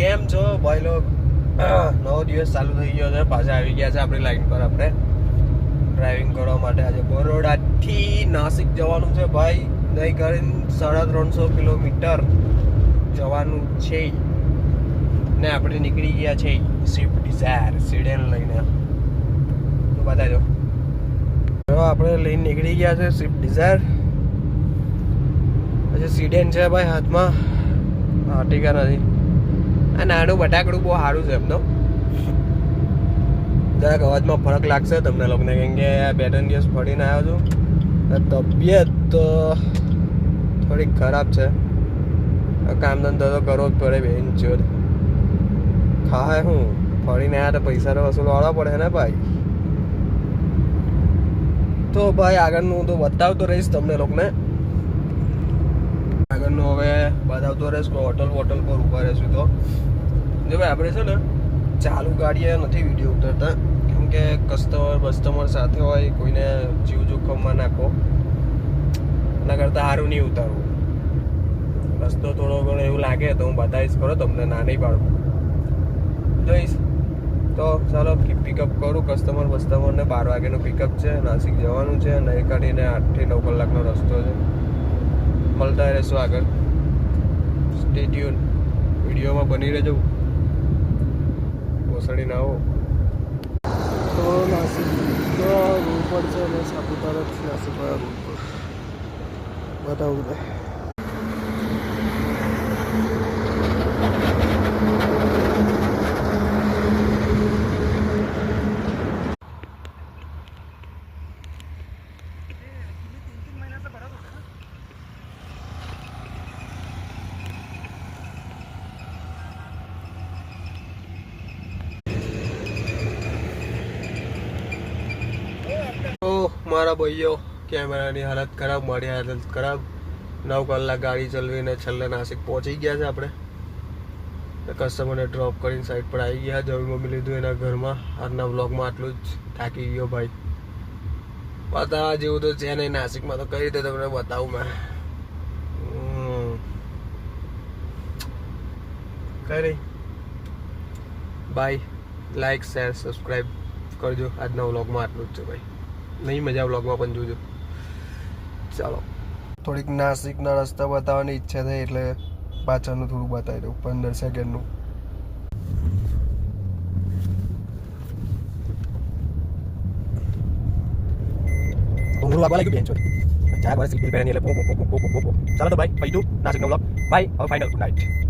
કેમ છો ભાઈ લોગ? નવો દિવસ ચાલુ થઈ ગયો છે, પાછા આવી ગયા છે આપણી લાઈન પર. આપણે ડ્રાઇવિંગ કરવા માટે આજે બરોડાથી નાસિક જવાનું છે ભાઈ. નહીં કરીને 350 કિલોમીટર જવાનું છે ને આપણે નીકળી ગયા છે સ્વિફ્ટ ડિઝાયર સિડેન લઈને. તો બતાજો, આપણે લઈને નીકળી ગયા છે સ્વિફ્ટ ડિઝાયર. પછી સિડેન છે ભાઈ હાથમાં. ટીકા નથી. આ નાનું બટાકડું બહુ સારું છે એમનો. જરાક અવાજમાં ફરક લાગશે તમને લોકોને, કેમ કે 2-3 દિવસ ફરીને આવ્યો છું. તબિયત થોડીક ખરાબ છે. કામ ધંધો તો કરવો જ પડે બેન ચોર. ખાય હું ફરીને આવ્યા તો પૈસા તો વસૂલ વાળવા પડે ને ભાઈ. તો ભાઈ આગળનું હું તો બતાવતો રહીશ તમને લોકોને. આગળનું હવે બતાવતો રહીશ. હોટલ પર ઊભા રહીશું. તો જો ભાઈ આપણે છે ને ચાલુ ગાડીએ નથી વિડીયો ઉતારતા, કેમ કે કસ્ટમર સાથે હોય, કોઈને જીવ જોખમમાં નાખો એના કરતાં સારું નહીં ઉતારવું. રસ્તો થોડો ઘણો એવું લાગે તો હું બતાવીશ, કરો તમને, ના નહીં પાડું જોઈશ. તો ચાલો પિકઅપ કરું કસ્ટમરને. 12 વાગ્યાનું પિકઅપ છે. નાસિક જવાનું છે. નહીં કાઢીને 8 થી 9 કલાકનો રસ્તો છે. મળતા રહેશું આગળ. સ્ટે ટ્યુન, વિડીયોમાં બની રહેજો. ઓસડીને આવો તો નાસિક રોડ પર છે ને સાપુતારા નાસિક વાળા રોડ પર બતાવું દે. મારા ભાઈઓ, કેમેરાની હાલત ખરાબ, મારી હાલત ખરાબ. 9 કલાક ગાડી ચલાવીને છેલ્લે નાસિક પહોંચી ગયા છે આપણે. કસ્ટમરને ડ્રોપ કરીને સાઈડ પર આવી ગયા. જમી મમ્મી લીધું એના ઘરમાં. આજના વ્લોગમાં આટલું જ. થાકી ગયો ભાઈ. બતાવવા જેવું તો છે નહીં નાસિકમાં, તો કઈ રીતે તમને બતાવું મેં. કઈ નહીં. બાય. લાઈક, શેર, સબસ્ક્રાઈબ કરજો. આજના વ્લોગમાં આટલું જ છે ભાઈ. નહીં મજા વ્લોગમાં પણ જોજો. ચાલો, થોડીક નાસિકના રસ્તા બતાવવાની ઈચ્છા થઈ એટલે પાછળનું થોડું બતાવી દઉં. 15 સેકન્ડનું. ઊંઘું લાગવા લાગ્યું બેન ચોરી. 4 વર્ષ સીટ પહેરીને એટલે ચાલો તો ભાઈ, પછી તું નાસિકનો વ્લોગ. બાય. હવે ફાઇનલ. Good night.